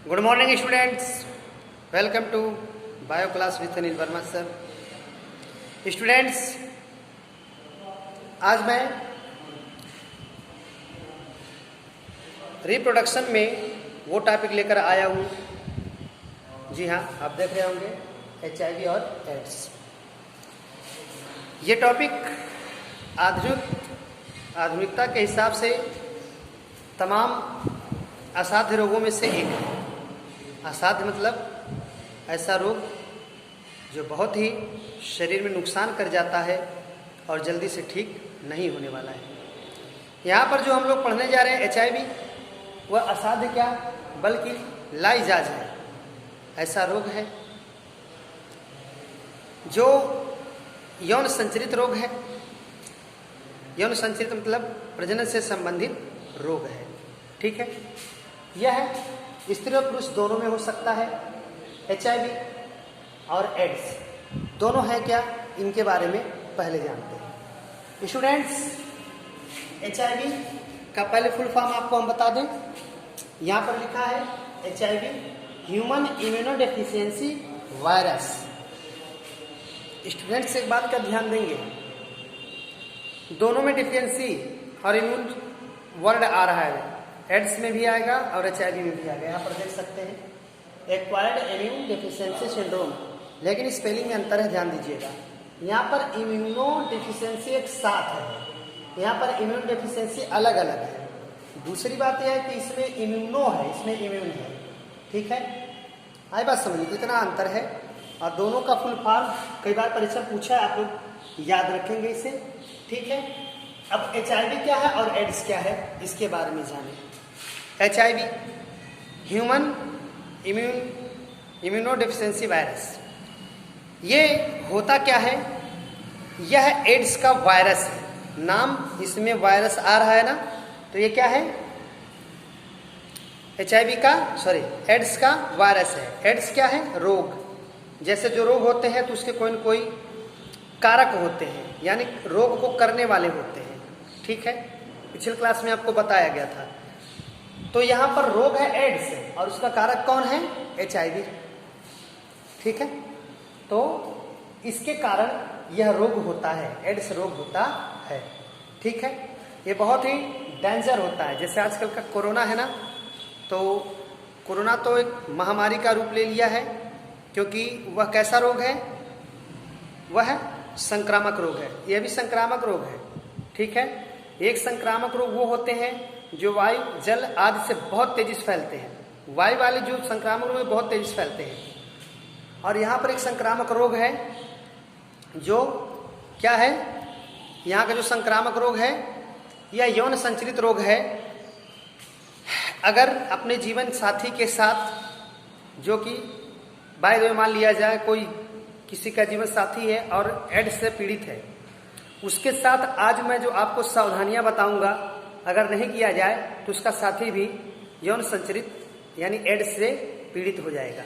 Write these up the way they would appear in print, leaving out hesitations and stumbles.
Good morning students, welcome to bio class with Anil Verma sir. Students, आज मैं reproduction में वो टॉपिक लेकर आया हूँ। जी हाँ, आप देख रहे होंगे HIV और एड्स। ये टॉपिक आधुनिकता के हिसाब से तमाम असाध्य रोगों में से एक है। असाध्य मतलब ऐसा रोग जो बहुत ही शरीर में नुकसान कर जाता है और जल्दी से ठीक नहीं होने वाला है। यहाँ पर जो हम लोग पढ़ने जा रहे हैं HIV, वह असाध्य क्या बल्कि लाइजाज है। ऐसा रोग है जो यौन संचरित रोग है। यौन संचरित मतलब प्रजनन से संबंधित रोग है। ठीक है, यह स्त्री और पुरुष दोनों में हो सकता है। HIV और एड्स दोनों है क्या, इनके बारे में पहले जानते हैं। स्टूडेंट्स, HIV का पहले फुल फॉर्म आपको हम बता दें। यहाँ पर लिखा है HIV human immunodeficiency virus. Students एक बात का ध्यान देंगे, दोनों में डिफिशिएंसी और इम्यून वर्ड आ रहा है। एड्स में भी आएगा और HIV में भी आएगा। यहाँ पर देख सकते हैं एक्वायर्ड इम्यून डेफिशिएंसी सिंड्रोम, लेकिन स्पेलिंग में अंतर है, ध्यान दीजिएगा। यहाँ पर इम्यूनो डेफिशिएंसी एक साथ है, यहाँ पर इम्यून डेफिशिएंसी अलग अलग है। दूसरी बात यह है कि इसमें इम्यूनो है, इसमें इम्यून है। ठीक है, आई बात समझिए, कितना अंतर है। और दोनों का फुल फॉर्म कई बार परीक्षा पूछा है, आप लोग याद रखेंगे इसे। ठीक है, अब HIV क्या है और एड्स क्या है, इसके बारे में जानें। HIV ह्यूमन इम्यूनोडेफिशिएंसी वायरस, ये होता क्या है? यह एड्स का वायरस है। नाम इसमें वायरस आ रहा है ना, तो ये क्या है? एड्स का वायरस है। एड्स क्या है? रोग। जैसे जो रोग होते हैं तो उसके कोई न कोई कारक होते हैं, यानी रोग को करने वाले होते हैं। ठीक है, पिछले क्लास में आपको बताया गया था। तो यहाँ पर रोग है एड्स और उसका कारक कौन है? HIV। ठीक है, तो इसके कारण यह रोग होता है, एड्स रोग होता है। ठीक है, ये बहुत ही डेंजर होता है। जैसे आजकल का कोरोना है ना, तो कोरोना तो एक महामारी का रूप ले लिया है, क्योंकि वह कैसा रोग है? वह संक्रामक रोग है। यह भी संक्रामक रोग है। ठीक है, एक संक्रामक रोग वो होते हैं जो वायु, जल आदि से बहुत तेजी से फैलते हैं। वायु वाले जो संक्रामक रोग बहुत तेजी से फैलते हैं। और यहाँ पर एक संक्रामक रोग है जो क्या है? यहाँ का जो संक्रामक रोग है यह यौन संचरित रोग है। अगर अपने जीवन साथी के साथ, जो कि बाय द वे मान लिया जाए कोई किसी का जीवन साथी है और एड्स से पीड़ित है, उसके साथ आज मैं जो आपको सावधानियां बताऊंगा, अगर नहीं किया जाए तो उसका साथी भी यौन संचरित यानी एड्स से पीड़ित हो जाएगा।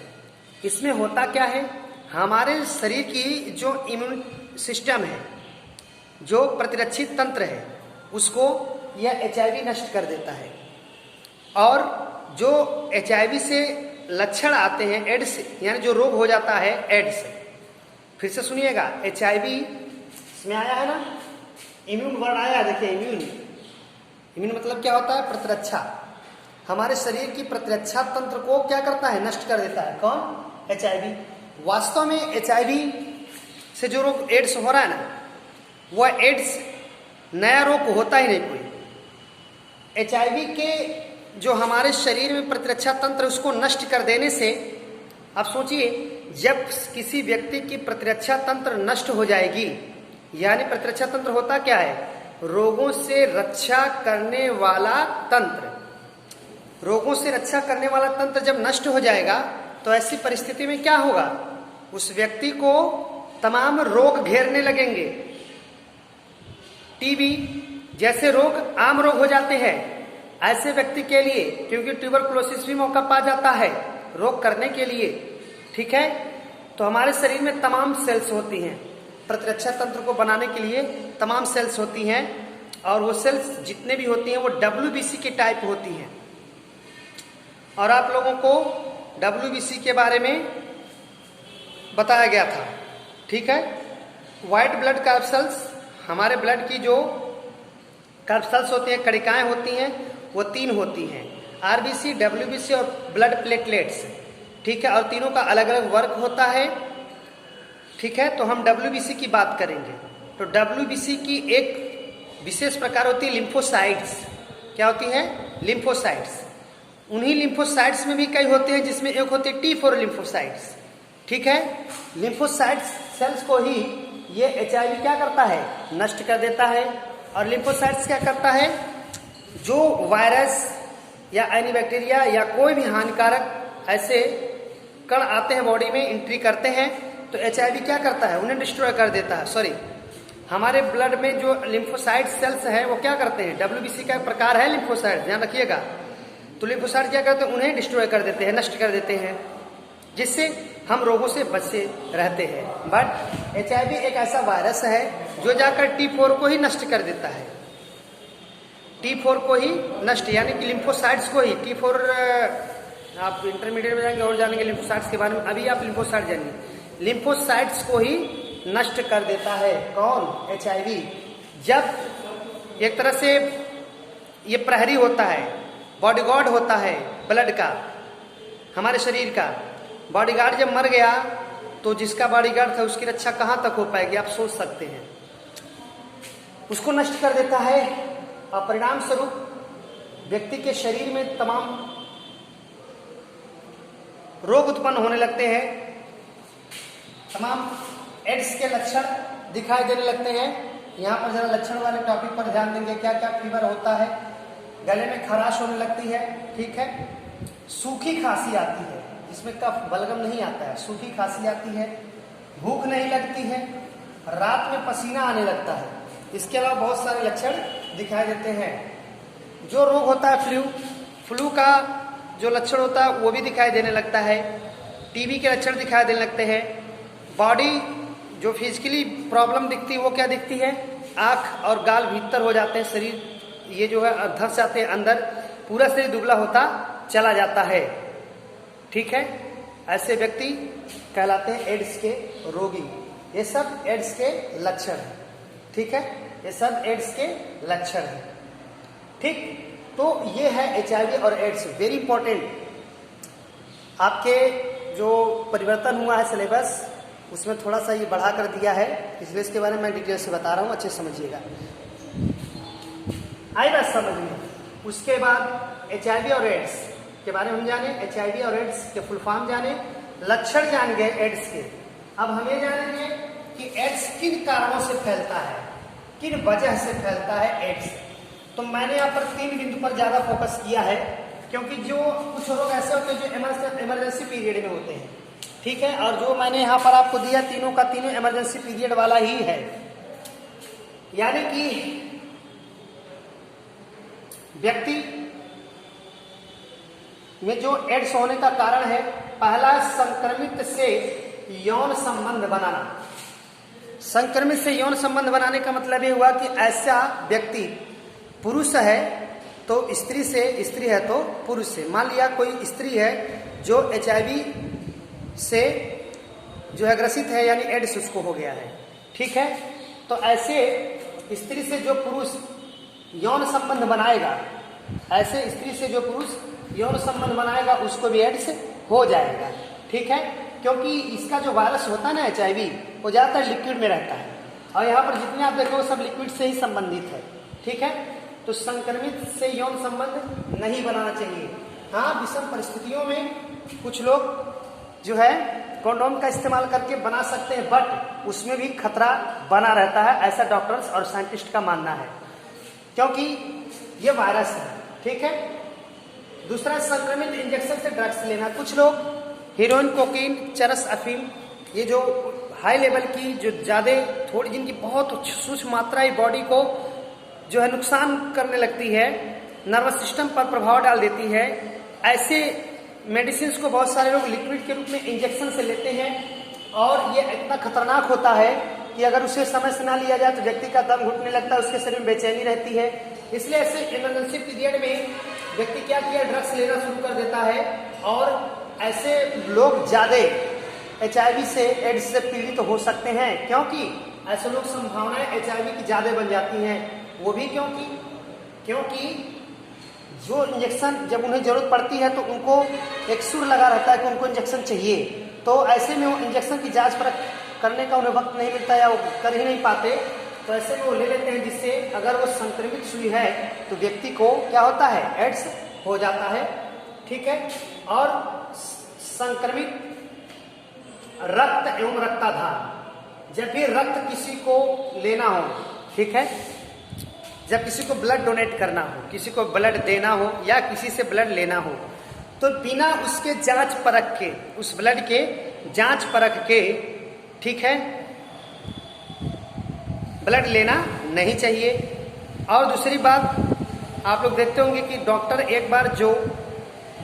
इसमें होता क्या है? हमारे शरीर की जो इम्यून सिस्टम है, जो प्रतिरक्षी तंत्र है, उसको यह HIV नष्ट कर देता है। और जो HIV से लक्षण आते हैं, एड्स यानी जो रोग हो जाता है एड्स, फिर से सुनिएगा, HIV इसमें आया है ना, इम्यून वर्ड आया है। देखिए इम्यून मतलब क्या होता है? प्रतिरक्षा। हमारे शरीर की प्रतिरक्षा तंत्र को क्या करता है? नष्ट कर देता है। कौन? HIV। वास्तव में HIV से जो रोग एड्स हो रहा है ना, वह एड्स नया रोग होता ही नहीं कोई। HIV के जो हमारे शरीर में प्रतिरक्षा तंत्र, उसको नष्ट कर देने से, आप सोचिए, जब किसी व्यक्ति की प्रतिरक्षा तंत्र नष्ट हो जाएगी, यानी प्रतिरक्षा तंत्र होता क्या है? रोगों से रक्षा करने वाला तंत्र। रोगों से रक्षा करने वाला तंत्र जब नष्ट हो जाएगा तो ऐसी परिस्थिति में क्या होगा? उस व्यक्ति को तमाम रोग घेरने लगेंगे। TB जैसे रोग आम रोग हो जाते हैं ऐसे व्यक्ति के लिए, क्योंकि ट्यूबरकुलोसिस भी मौका पा जाता है रोग करने के लिए। ठीक है, तो हमारे शरीर में तमाम सेल्स होती हैं, प्रतिरक्षा तंत्र को बनाने के लिए तमाम सेल्स होती हैं, और वो सेल्स जितने भी होती हैं वो WBC के टाइप होती हैं। और आप लोगों को WBC के बारे में बताया गया था। ठीक है, व्हाइट ब्लड कैप्सल्स, हमारे ब्लड की जो कैप्सल्स होती हैं, कणिकाएं होती हैं, वो 3 होती हैं, RBC, WBC और ब्लड प्लेटलेट्स। ठीक है, और तीनों का अलग अलग वर्क होता है। ठीक है, तो हम WBC की बात करेंगे। तो WBC की एक विशेष प्रकार होती है लिम्फोसाइट्स। क्या होती है? लिम्फोसाइट्स। उन्हीं लिम्फोसाइट्स में भी कई होते हैं, जिसमें एक होती है T4 लिम्फोसाइट्स। ठीक है, लिम्फोसाइट्स सेल्स को ही ये HIV क्या करता है? नष्ट कर देता है। और लिम्फोसाइट्स क्या करता है? जो वायरस या एनीबैक्टीरिया या कोई भी हानिकारक ऐसे कण आते हैं बॉडी में, एंट्री करते हैं, तो HIV क्या करता है? उन्हें डिस्ट्रॉय कर देता है। सॉरी, हमारे ब्लड में जो लिम्फोसाइट सेल्स है वो क्या करते हैं? WBC का प्रकार है लिम्फोसाइट, ध्यान रखिएगा। तो लिम्फोसाइट क्या करते हैं? उन्हें डिस्ट्रॉय कर देते हैं, नष्ट कर देते हैं, जिससे हम रोगों से बचे रहते हैं। बट HIV एक ऐसा वायरस है जो जाकर T4 को ही नष्ट कर देता है। T4 को ही नष्ट, यानी कि लिम्फोसाइट्स को ही। T4 आप इंटरमीडिएट में जाएंगे और जानेंगे लिम्फोसाइट्स के बारे में, अभी आप लिम्फोसाइट जानिए। लिम्फोसाइट्स को ही नष्ट कर देता है कौन? HIV। जब एक तरह से ये प्रहरी होता है, बॉडीगार्ड होता है ब्लड का, हमारे शरीर का। बॉडीगार्ड जब मर गया तो जिसका बॉडीगार्ड था उसकी रक्षा कहां तक हो पाएगी, आप सोच सकते हैं। उसको नष्ट कर देता है और परिणाम स्वरूप व्यक्ति के शरीर में तमाम रोग उत्पन्न होने लगते हैं, तमाम एड्स के लक्षण दिखाई देने लगते हैं। यहाँ पर जरा लक्षण वाले टॉपिक पर ध्यान देंगे। क्या क्या फीवर होता है? गले में खराश होने लगती है। ठीक है, सूखी खांसी आती है, जिसमें कफ बलगम नहीं आता है, सूखी खांसी आती है, भूख नहीं लगती है, रात में पसीना आने लगता है। इसके अलावा बहुत सारे लक्षण दिखाई देते हैं। जो रोग होता है फ्लू का जो लक्षण होता है वो भी दिखाई देने लगता है। TB के लक्षण दिखाई देने लगते हैं। बॉडी जो फिजिकली प्रॉब्लम दिखती है वो क्या दिखती है? आंख और गाल भीतर हो जाते हैं, शरीर ये जो है धंस जाते हैं अंदर, पूरा शरीर दुबला होता चला जाता है। ठीक है, ऐसे व्यक्ति कहलाते हैं एड्स के रोगी। ये सब एड्स के लक्षण हैं। ठीक है, ये सब एड्स के लक्षण हैं। ठीक, तो ये है HIV और एड्स। Very important. आपके जो परिवर्तन हुआ है सिलेबस, उसमें थोड़ा सा ये बढ़ा कर दिया है, इसलिए इसके बारे में मैं डिटेल से बता रहा हूँ, अच्छे समझिएगा। आई बात समझ में? उसके बाद HIV और एड्स के बारे में हम जाने, HIV और एड्स के फुल फॉर्म जाने, लक्षण जान गए एड्स के। अब हम ये जानेंगे कि एड्स किन कारणों से फैलता है, किन वजह से फैलता है एड्स। तो मैंने यहाँ पर 3 बिंदु पर ज्यादा फोकस किया है, क्योंकि जो कुछ रोग ऐसे होते हैं जो इमरजेंसी पीरियड में होते हैं। ठीक है, और जो मैंने यहाँ पर आपको दिया तीनों का तीनों इमरजेंसी पीरियड वाला ही है। यानी कि व्यक्ति में जो एड्स होने का कारण है, पहला संक्रमित से यौन संबंध बनाना। संक्रमित से यौन संबंध बनाने का मतलब ये हुआ कि ऐसा व्यक्ति पुरुष है तो स्त्री से, स्त्री है तो पुरुष से। मान लिया कोई स्त्री है जो HIV से जो है ग्रसित है, यानी एड्स उसको हो गया है। ठीक है, तो ऐसे स्त्री से जो पुरुष यौन संबंध बनाएगा, ऐसे स्त्री से जो पुरुष यौन संबंध बनाएगा उसको भी एड्स हो जाएगा। ठीक है, क्योंकि इसका जो वायरस होता है ना HIV, वो ज्यादातर लिक्विड में रहता है, और यहाँ पर जितने आप देखो सब लिक्विड से ही संबंधित है। ठीक है, तो संक्रमित से यौन संबंध नहीं बनाना चाहिए। हाँ, विषम परिस्थितियों में कुछ लोग जो है कंडोम का इस्तेमाल करके बना सकते हैं, बट उसमें भी खतरा बना रहता है, ऐसा डॉक्टर्स और साइंटिस्ट का मानना है, क्योंकि ये वायरस है। ठीक है, दूसरा संक्रमित इंजेक्शन से ड्रग्स लेना। कुछ लोग हीरोइन, कोकीन, चरस, अफीम, ये जो हाई लेवल की, जो ज्यादा थोड़ी, जिनकी बहुत सूक्ष्म मात्रा ही बॉडी को जो है नुकसान करने लगती है, नर्वस सिस्टम पर प्रभाव डाल देती है, ऐसे मेडिसिन को बहुत सारे लोग लिक्विड के रूप में इंजेक्शन से लेते हैं, और ये इतना खतरनाक होता है कि अगर उसे समय से ना लिया जाए तो व्यक्ति का दम घुटने लगता है, उसके शरीर में बेचैनी रहती है। इसलिए ऐसे इमरजेंसी पीरियड में व्यक्ति क्या किया, ड्रग्स लेना शुरू कर देता है, और ऐसे लोग ज्यादा HIV से एड्स से पीड़ित हो सकते हैं, क्योंकि ऐसे लोग संभावनाएं HIV की ज्यादा बन जाती हैं। वो भी क्योंकि जो इंजेक्शन जब उन्हें जरूरत पड़ती है तो उनको एक सुर लगा रहता है कि उनको इंजेक्शन चाहिए, तो ऐसे में वो इंजेक्शन की जांच परख करने का उन्हें वक्त नहीं मिलता या वो कर ही नहीं पाते, तो ऐसे में वो ले लेते हैं, जिससे अगर वो संक्रमित हुई है तो व्यक्ति को क्या होता है, एड्स हो जाता है। ठीक है। और संक्रमित रक्त एवं रक्ताधान, जब भी रक्त किसी को लेना हो, ठीक है, जब किसी को ब्लड डोनेट करना हो, किसी को ब्लड देना हो या किसी से ब्लड लेना हो, तो बिना उसके जांच परख के, उस ब्लड के जांच परख के, ठीक है, ब्लड लेना नहीं चाहिए। और दूसरी बात, आप लोग देखते होंगे कि डॉक्टर एक बार जो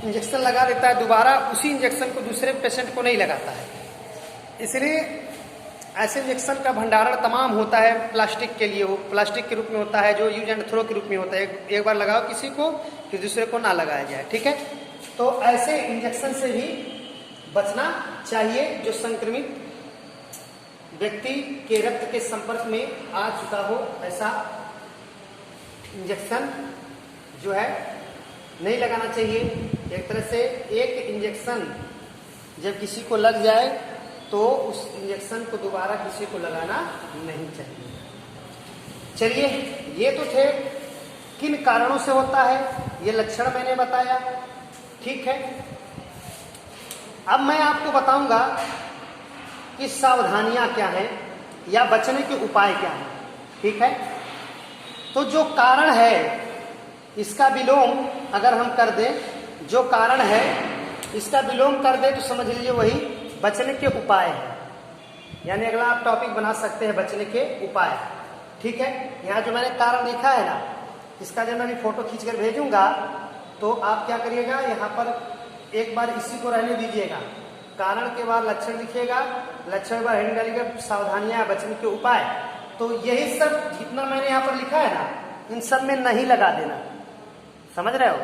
इंजेक्शन लगा देता है, दोबारा उसी इंजेक्शन को दूसरे पेशेंट को नहीं लगाता है। इसलिए ऐसे इंजेक्शन का भंडारण तमाम होता है, प्लास्टिक के लिए हो, प्लास्टिक के रूप में होता है, जो यूज एंड थ्रो के रूप में होता है, एक बार लगाओ किसी को फिर दूसरे को ना लगाया जाए। ठीक है। तो ऐसे इंजेक्शन से भी बचना चाहिए जो संक्रमित व्यक्ति के रक्त के संपर्क में आ चुका हो, ऐसा इंजेक्शन जो है नहीं लगाना चाहिए। एक तरह से एक इंजेक्शन जब किसी को लग जाए तो उस इंजेक्शन को दोबारा किसी को लगाना नहीं चाहिए। चलिए, ये तो थे किन कारणों से होता है, ये लक्षण मैंने बताया। ठीक है। अब मैं आपको बताऊंगा कि सावधानियां क्या हैं या बचने के उपाय क्या हैं। ठीक है। तो जो कारण है इसका विलोम अगर हम कर दें, जो कारण है इसका विलोम कर दें, तो समझ लीजिए वही बचने के उपाय है। यानी अगला आप टॉपिक बना सकते हैं बचने के उपाय। ठीक है। यहाँ जो मैंने कारण लिखा है ना, इसका जब मैं फोटो खींचकर भेजूंगा तो आप क्या करिएगा, यहाँ पर एक बार इसी को रहने दीजिएगा, कारण के बाद लक्षण लिखिएगा, लक्षण के बाद हेडिंग डालिएगा सावधानियां बचने के उपाय। तो यही सब जितना मैंने यहाँ पर लिखा है ना, इन सब में नहीं लगा देना। समझ रहे हो?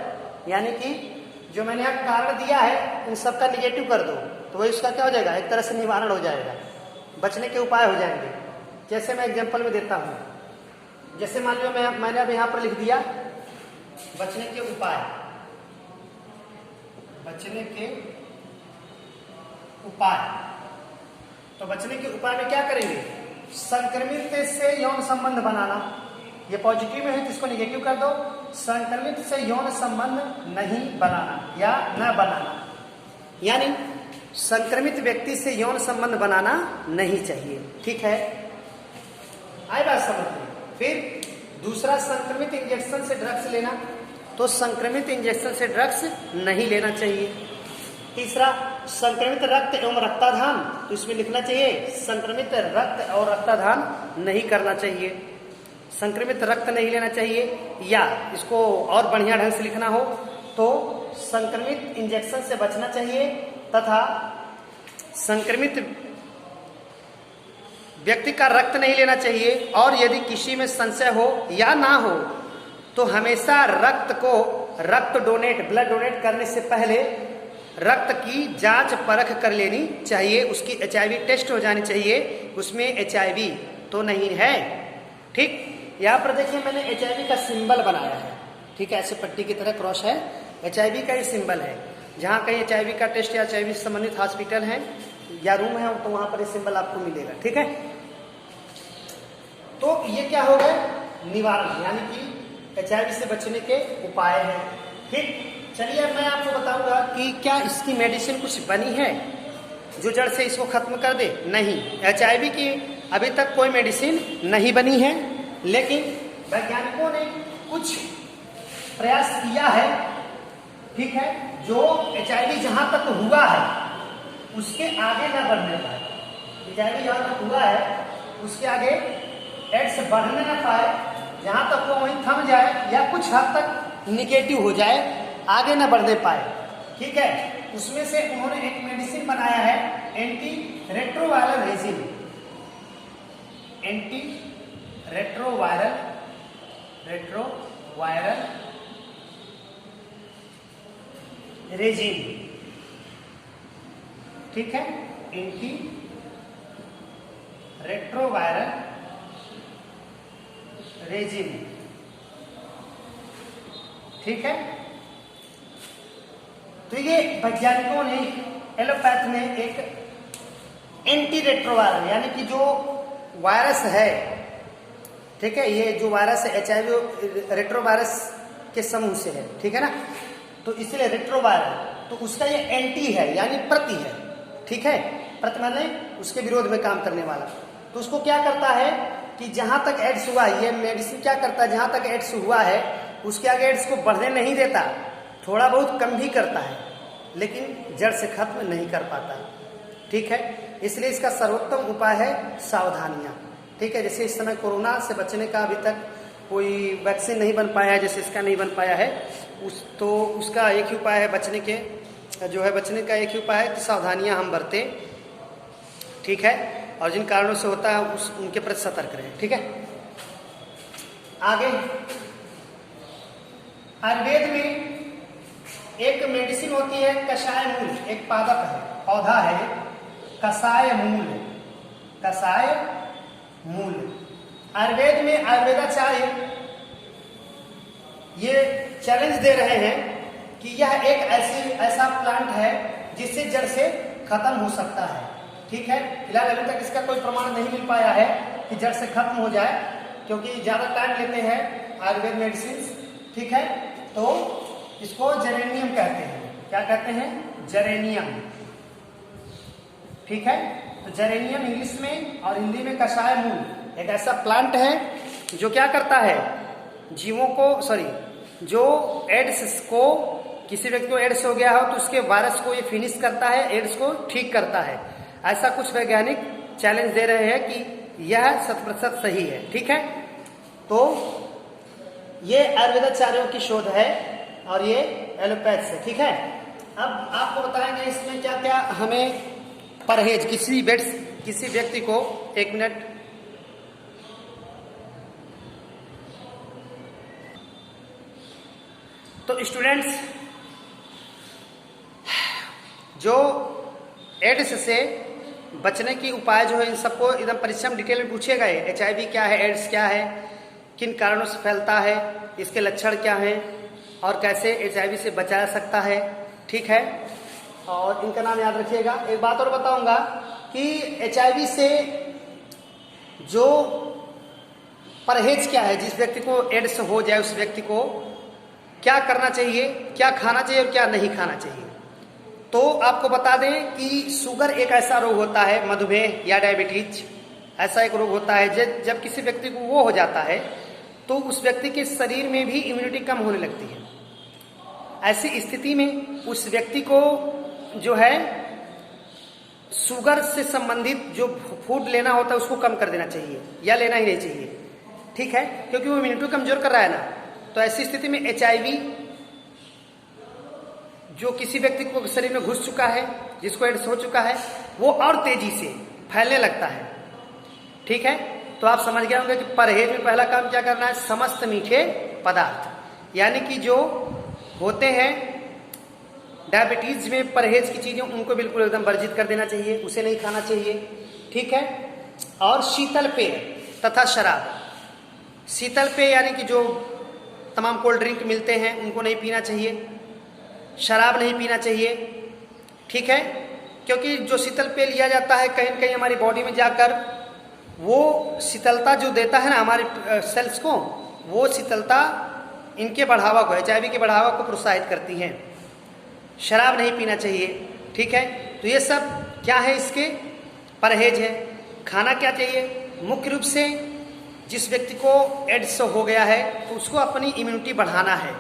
यानी कि जो मैंने यहाँ कारण दिया है इन सब का निगेटिव कर दो, तो वही उसका क्या हो जाएगा, एक तरह से निवारण हो जाएगा, बचने के उपाय हो जाएंगे। जैसे मैं एग्जाम्पल में देता हूं, जैसे मान लो मैंने अब यहाँ पर लिख दिया बचने के उपाय, बचने के उपाय। तो बचने के उपाय में क्या करेंगे, संक्रमित से यौन संबंध बनाना, ये पॉजिटिव में है तो इसको निगेटिव कर दो, संक्रमित से यौन संबंध नहीं बनाना या न बनाना, यानी संक्रमित व्यक्ति से यौन संबंध बनाना नहीं चाहिए। ठीक है, आई बात समझ में। फिर दूसरा, संक्रमित इंजेक्शन से ड्रग्स लेना, तो संक्रमित इंजेक्शन से ड्रग्स नहीं लेना चाहिए। तीसरा, संक्रमित रक्त एवं रक्ताधान, तो इसमें लिखना चाहिए संक्रमित रक्त और रक्ताधान नहीं करना चाहिए, संक्रमित रक्त नहीं लेना चाहिए। या इसको और बढ़िया ढंग से लिखना हो तो संक्रमित इंजेक्शन से बचना चाहिए तथा संक्रमित व्यक्ति का रक्त नहीं लेना चाहिए। और यदि किसी में संशय हो या ना हो तो हमेशा रक्त डोनेट, ब्लड डोनेट करने से पहले रक्त की जांच परख कर लेनी चाहिए, उसकी HIV टेस्ट हो जानी चाहिए, उसमें HIV तो नहीं है। ठीक, यहाँ पर देखिए मैंने HIV का सिंबल बनाया है। ठीक है, ऐसे पट्टी की तरह क्रॉस है, HIV का ही सिंबल है। जहाँ कहीं HIV का टेस्ट या HIV से संबंधित हॉस्पिटल है या रूम है तो वहां पर ये सिंबल आपको मिलेगा। ठीक है, तो ये क्या हो गए, निवारण, यानी कि HIV से बचने के उपाय हैं। ठीक, चलिए मैं आपको बताऊंगा कि क्या इसकी मेडिसिन कुछ बनी है जो जड़ से इसको खत्म कर दे। नहीं, HIV की अभी तक कोई मेडिसिन नहीं बनी है, लेकिन वैज्ञानिकों ने कुछ प्रयास किया है। ठीक है, जो HIV जहां तक हुआ है उसके आगे न बढ़ने पाए, HIV जहां तक हुआ है उसके आगे एड्स बढ़ने न पाए, जहां तक वो वहीं थम जाए या कुछ हद तक निगेटिव हो जाए, आगे न बढ़ने पाए। ठीक है, उसमें से उन्होंने एक मेडिसिन बनाया है anti retroviral resin, anti retroviral resin. ठीक है, एंटी रेट्रोवायरल रेजिम, ठीक है। तो ये वैज्ञानिकों ने एलोपैथ में एक एंटी रेट्रोवायरल यानी कि जो वायरस है, ठीक है, ये जो वायरस है HIV रेट्रोवायरस के समूह से है, ठीक है ना, तो इसलिए रेट्रोवायरल, तो उसका ये एंटी है यानी प्रति है, ठीक है, प्रति माने उसके विरोध में काम करने वाला। तो उसको क्या करता है कि जहां तक एड्स हुआ, ये मेडिसिन क्या करता है, जहां तक एड्स हुआ है उसके आगे एड्स को बढ़ने नहीं देता, थोड़ा बहुत कम भी करता है लेकिन जड़ से खत्म नहीं कर पाता, ठीक है। इसलिए इसका सर्वोत्तम उपाय है सावधानियां, ठीक है। जैसे इस समय कोरोना से बचने का अभी तक कोई वैक्सीन नहीं बन पाया है, जैसे इसका नहीं बन पाया है, तो उसका एक ही उपाय है बचने का एक ही उपाय है कि सावधानियां हम बरतें, ठीक है, और जिन कारणों से होता है उनके प्रति सतर्क रहें, ठीक है। आगे आयुर्वेद में एक मेडिसिन होती है कषाय मूल, एक पादप है, पौधा है कषाय मूल। आयुर्वेद में आयुर्वेदाचार्य ये चैलेंज दे रहे हैं कि यह एक ऐसा प्लांट है जिससे जड़ से खत्म हो सकता है, ठीक है। फिलहाल अभी तक इसका कोई प्रमाण नहीं मिल पाया है कि जड़ से खत्म हो जाए, क्योंकि ज्यादा टाइम लेते हैं आयुर्वेद मेडिसिन, ठीक है। तो इसको जेरेनियम कहते हैं, क्या कहते हैं, जेरेनियम, ठीक है। तो जेरेनियम इंग्लिश में और हिंदी में कषाय मूल एक ऐसा प्लांट है जो क्या करता है, जो एड्स को, किसी व्यक्ति को एड्स हो गया हो तो उसके वायरस को ये फिनिश करता है, एड्स को ठीक करता है। ऐसा कुछ वैज्ञानिक चैलेंज दे रहे हैं कि यह 100% सही है, ठीक है। तो ये आयुर्वेदाचार्यों की शोध है और ये एलोपैथ से, ठीक है। अब आपको बताएंगे इसमें क्या क्या हमें परहेज, किसी व्यक्ति को, एक मिनट, तो स्टूडेंट्स जो एड्स से बचने की उपाय जो है इन सबको एकदम परिश्रम डिटेल में पूछे गए। HIV क्या है, एड्स क्या है, किन कारणों से फैलता है, इसके लक्षण क्या हैं और कैसे HIV से बचा जा सकता है, ठीक है। और इनका नाम याद रखिएगा। एक बात और बताऊंगा कि HIV से जो परहेज क्या है, जिस व्यक्ति को एड्स हो जाए उस व्यक्ति को क्या करना चाहिए, क्या खाना चाहिए और क्या नहीं खाना चाहिए। तो आपको बता दें कि शुगर एक ऐसा रोग होता है, मधुमेह या डायबिटीज ऐसा एक रोग होता है, जब किसी व्यक्ति को वो हो जाता है तो उस व्यक्ति के शरीर में भी इम्यूनिटी कम होने लगती है। ऐसी स्थिति में उस व्यक्ति को जो है शुगर से संबंधित जो फूड लेना होता है उसको कम कर देना चाहिए या लेना ही नहीं चाहिए, ठीक है, क्योंकि वो इम्यूनिटी कमजोर कर रहा है ना। तो ऐसी स्थिति में HIV जो किसी व्यक्ति को शरीर में घुस चुका है, जिसको एड्स हो चुका है, वो और तेजी से फैलने लगता है, ठीक है। तो आप समझ गए होंगे कि परहेज में पहला काम क्या करना है, समस्त मीठे पदार्थ यानी कि जो होते हैं डायबिटीज में परहेज की चीजें उनको बिल्कुल एकदम वर्जित कर देना चाहिए, उसे नहीं खाना चाहिए, ठीक है। और शीतल पेय तथा शराब, शीतल पेय यानी कि जो तमाम कोल्ड ड्रिंक मिलते हैं उनको नहीं पीना चाहिए, शराब नहीं पीना चाहिए, ठीक है, क्योंकि जो शीतल पेय लिया जाता है कहीं न कहीं हमारी बॉडी में जाकर वो शीतलता जो देता है ना हमारे सेल्स को, वो शीतलता इनके बढ़ावा को, HIV के बढ़ावा को प्रोत्साहित करती हैं। शराब नहीं पीना चाहिए, ठीक है। तो ये सब क्या है, इसके परहेज है। खाना क्या चाहिए, मुख्य रूप से जिस व्यक्ति को एड्स हो गया है तो उसको अपनी इम्यूनिटी बढ़ाना है।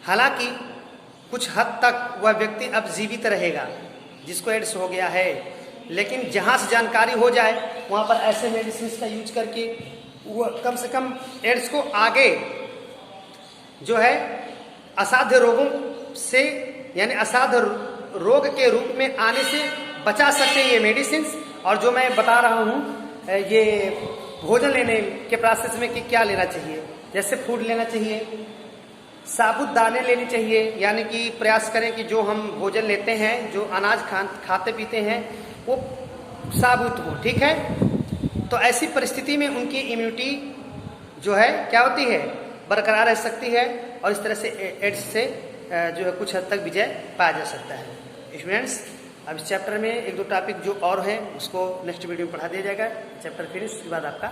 हालांकि कुछ हद तक वह व्यक्ति अब जीवित रहेगा जिसको एड्स हो गया है, लेकिन जहां से जानकारी हो जाए वहां पर ऐसे मेडिसिन का यूज करके वो कम से कम एड्स को आगे जो है असाध्य रोगों से यानी असाध्य रोग के रूप में आने से बचा सकते हैं ये मेडिसिन। और जो मैं बता रहा हूँ ये भोजन लेने के प्रोसेस में कि क्या लेना चाहिए, जैसे फूड लेना चाहिए, साबुत दाने लेनी चाहिए, यानी कि प्रयास करें कि जो हम भोजन लेते हैं, जो अनाज खाते पीते हैं, वो साबुत हो। ठीक है, तो ऐसी परिस्थिति में उनकी इम्यूनिटी जो है क्या होती है, बरकरार रह सकती है, और इस तरह से एड्स से जो है कुछ हद तक विजय पाया जा सकता है। स्टूडेंट्स, अब इस चैप्टर में एक दो टॉपिक जो और हैं उसको नेक्स्ट वीडियो में पढ़ा दिया जाएगा। चैप्टर फिनिश, उसके बाद आपका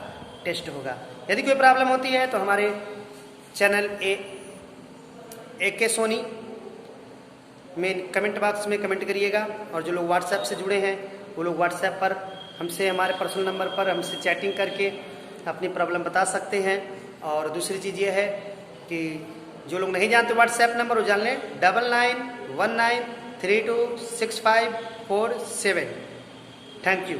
टेस्ट होगा। यदि कोई प्रॉब्लम होती है तो हमारे चैनल AK सोनी में कमेंट बॉक्स में कमेंट करिएगा, और जो लोग व्हाट्सएप से जुड़े हैं वो लोग व्हाट्सएप पर हमसे, हमारे पर्सनल नंबर पर हमसे चैटिंग करके अपनी प्रॉब्लम बता सकते हैं। और दूसरी चीज़ ये है कि जो लोग नहीं जानते व्हाट्सएप नंबर वो जान लें, 9919326547। Thank you.